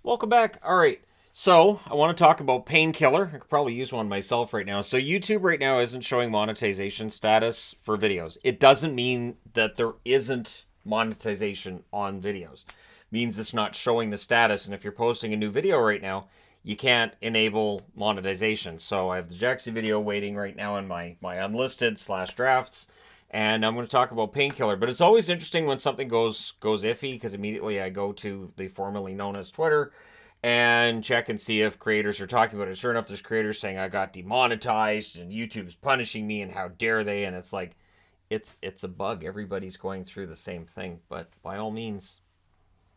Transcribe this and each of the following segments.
Welcome back. All right. So, I want to talk about Painkiller. I could probably use one myself right now. So, YouTube right now isn't showing monetization status for videos. It doesn't mean that there isn't monetization on videos. It means it's not showing the status. And if you're posting a new video right now, you can't enable monetization. So, I have the Jaxie video waiting right now in my unlisted slash drafts. And I'm going to talk about Painkiller. But it's always interesting when something goes iffy because immediately I go to the formerly known as Twitter and check and see if creators are talking about it. Sure enough, there's creators saying I got demonetized and YouTube's punishing me and how dare they? And it's like, it's a bug. Everybody's going through the same thing. But by all means,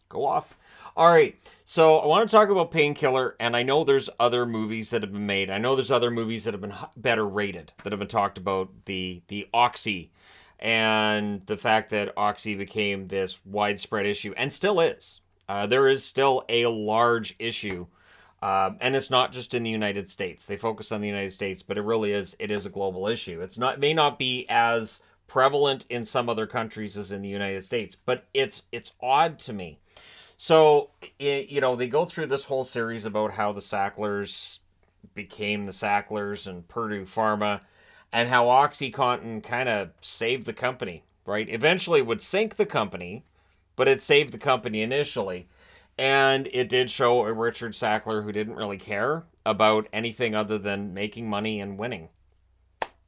go off. All right, so I want to talk about Painkiller, and I know there's other movies that have been made. I know there's other movies that have been better rated that have been talked about. The Oxy, and the fact that Oxy became this widespread issue, and still is. There is still a large issue, and it's not just in the United States. They focus on the United States, but it really is. It is a global issue. It's not. It may not be as prevalent in some other countries as in the United States, but it's odd to me. So, they go through this whole series about how the Sacklers became the Sacklers and Purdue Pharma, and how OxyContin kind of saved the company, right? Eventually it would sink the company, but it saved the company initially. And it did show a Richard Sackler who didn't really care about anything other than making money and winning.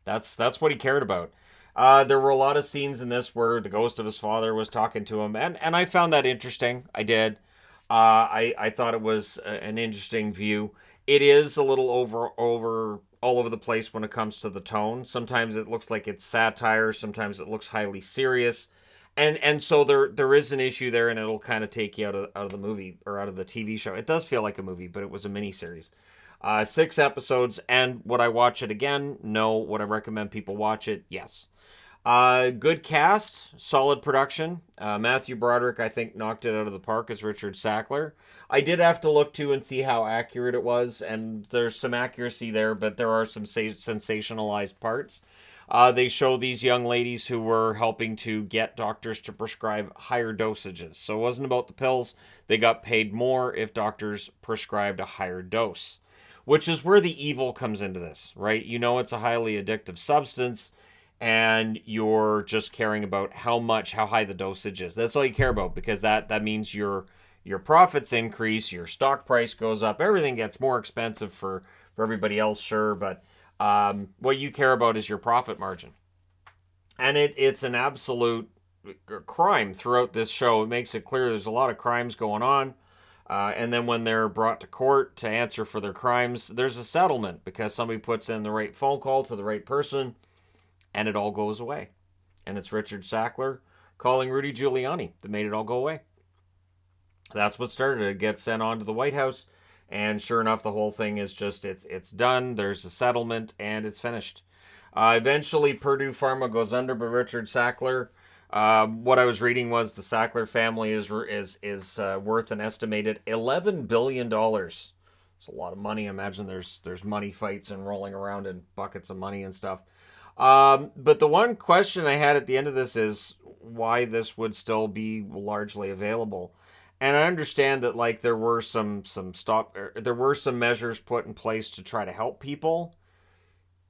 That's what he cared about. There were a lot of scenes in this where the ghost of his father was talking to him, and I found that interesting. I did. I thought it was an interesting view. It is a little over all over the place when it comes to the tone. Sometimes it looks like it's satire. Sometimes it looks highly serious, and so there is an issue there, and it'll kind of take you out of the movie or out of the TV show. It does feel like a movie, but it was a miniseries. 6 episodes, and would I watch it again? No. Would I recommend people watch it? Yes. Good cast, solid production. Matthew Broderick, I think, knocked it out of the park as Richard Sackler. I did have to look to and see how accurate it was, and there's some accuracy there, but there are some sensationalized parts. They show these young ladies who were helping to get doctors to prescribe higher dosages. So it wasn't about the pills. They got paid more if doctors prescribed a higher dose, which is where the evil comes into this, right? You know, it's a highly addictive substance, and you're just caring about how high the dosage is. That's all you care about, because that means your profits increase, your stock price goes up, everything gets more expensive for everybody else, sure, but what you care about is your profit margin. And it's an absolute crime throughout this show. It makes it clear there's a lot of crimes going on. And then when they're brought to court to answer for their crimes, there's a settlement because somebody puts in the right phone call to the right person, and it all goes away. And it's Richard Sackler calling Rudy Giuliani that made it all go away. That's what started it. It gets sent on to the White House, and sure enough, the whole thing is just, it's done. There's a settlement, and it's finished. Eventually, Purdue Pharma goes under, but Richard Sackler, what I was reading was the Sackler family is worth an estimated $11 billion. It's a lot of money. I imagine there's money fights and rolling around in buckets of money and stuff. But the one question I had at the end of this is why this would still be largely available. And I understand that like there were some measures put in place to try to help people,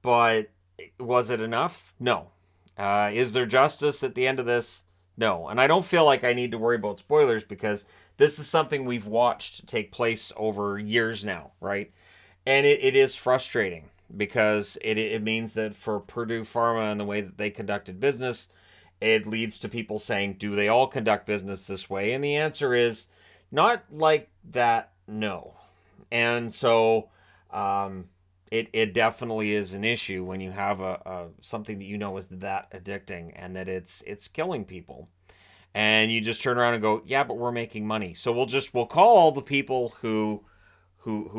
but was it enough? No. Is there justice at the end of this? No. And I don't feel like I need to worry about spoilers because this is something we've watched take place over years now, right? And it is frustrating because it means that for Purdue Pharma and the way that they conducted business, it leads to people saying, do they all conduct business this way? And the answer is not like that, no. And so it definitely is an issue when you have a something that you know is that addicting and that it's killing people. And you just turn around and go, yeah, but we're making money. So we'll call all the people who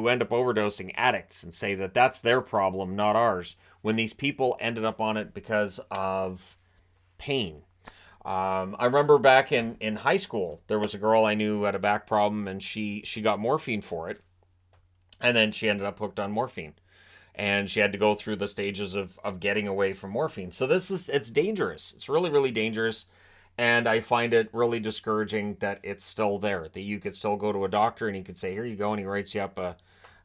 end up overdosing addicts and say that that's their problem, not ours, when these people ended up on it because of pain. I remember back in high school, there was a girl I knew who had a back problem, and she got morphine for it, and then she ended up hooked on morphine. And she had to go through the stages of getting away from morphine. So it's dangerous. It's really, really dangerous. And I find it really discouraging that it's still there, that you could still go to a doctor and he could say, here you go, and he writes you up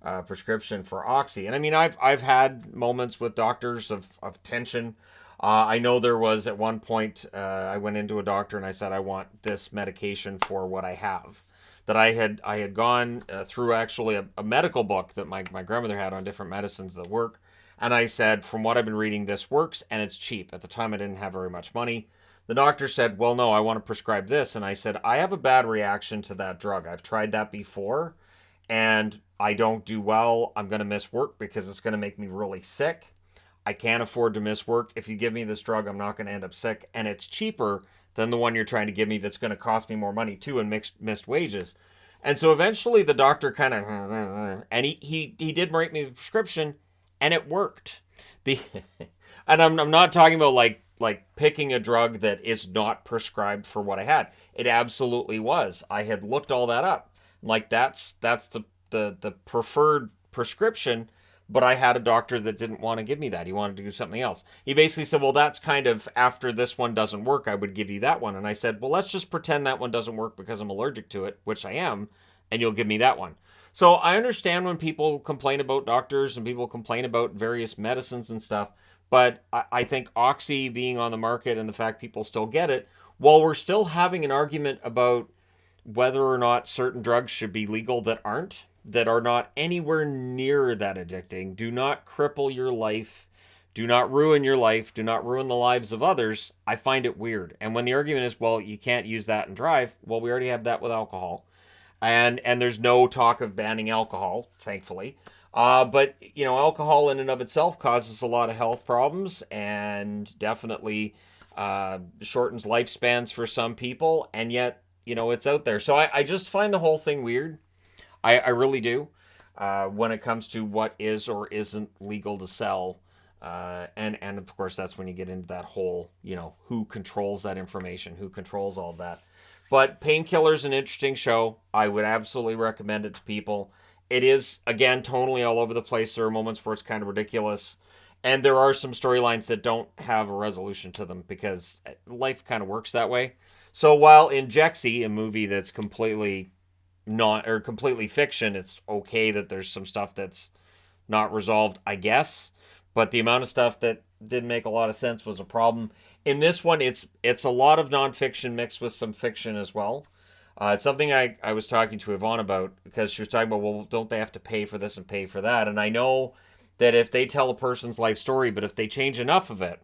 a prescription for Oxy. And I mean, I've had moments with doctors of tension. I know there was at one point, I went into a doctor and I said, I want this medication for what I have. That I had gone through actually a medical book that my grandmother had on different medicines that work. And I said, from what I've been reading, this works and it's cheap. At the time, I didn't have very much money. The doctor said, well, no, I want to prescribe this. And I said, I have a bad reaction to that drug. I've tried that before and I don't do well. I'm going to miss work because it's going to make me really sick. I can't afford to miss work. If you give me this drug, I'm not going to end up sick. And it's cheaper than the one you're trying to give me that's going to cost me more money too and missed wages. And so eventually the doctor kind of, and he did write me the prescription and it worked. The and I'm not talking about like picking a drug that is not prescribed for what I had. It absolutely was. I had looked all that up. Like that's the preferred prescription, but I had a doctor that didn't want to give me that. He wanted to do something else. He basically said, well, that's kind of after this one doesn't work, I would give you that one. And I said, well, let's just pretend that one doesn't work because I'm allergic to it, which I am, and you'll give me that one. So I understand when people complain about doctors and people complain about various medicines and stuff, but I think Oxy being on the market and the fact people still get it, while we're still having an argument about whether or not certain drugs should be legal that are not anywhere near that addicting, do not cripple your life, do not ruin your life, do not ruin the lives of others, I find it weird. And when the argument is, well, you can't use that and drive, well, we already have that with alcohol. And there's no talk of banning alcohol, thankfully. But you know, alcohol in and of itself causes a lot of health problems and definitely shortens lifespans for some people. And yet, you know, it's out there. So I just find the whole thing weird. I really do. When it comes to what is or isn't legal to sell. And of course, that's when you get into that whole, you know, who controls that information, who controls all that. But Painkiller is an interesting show. I would absolutely recommend it to people. It is, again, totally all over the place. There are moments where it's kind of ridiculous. And there are some storylines that don't have a resolution to them because life kind of works that way. So while in Jexy, a movie that's completely not or completely fiction, it's okay that there's some stuff that's not resolved, I guess. But the amount of stuff that didn't make a lot of sense was a problem. In this one, it's a lot of nonfiction mixed with some fiction as well. It's something I was talking to Yvonne about because she was talking about, well, don't they have to pay for this and pay for that? And I know that if they tell a person's life story, but if they change enough of it,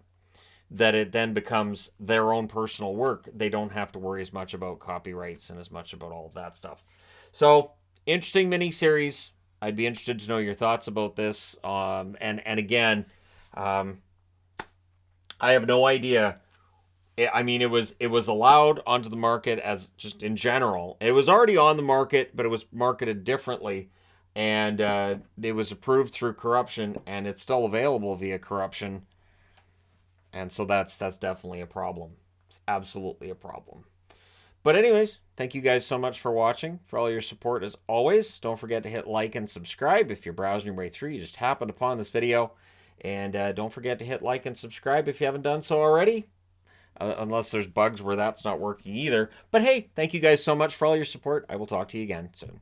that it then becomes their own personal work, they don't have to worry as much about copyrights and as much about all of that stuff. So, interesting miniseries. I'd be interested to know your thoughts about this. And again, um, I have no idea. I mean, it was allowed onto the market as just in general. It was already on the market, but it was marketed differently, and it was approved through corruption, and it's still available via corruption. And so that's definitely a problem. It's absolutely a problem. But anyways, thank you guys so much for watching, for all your support as always. Don't forget to hit like and subscribe if you're browsing your way through. You just happened upon this video. And don't forget to hit like and subscribe if you haven't done so already. Unless there's bugs where that's not working either. But hey, thank you guys so much for all your support. I will talk to you again soon.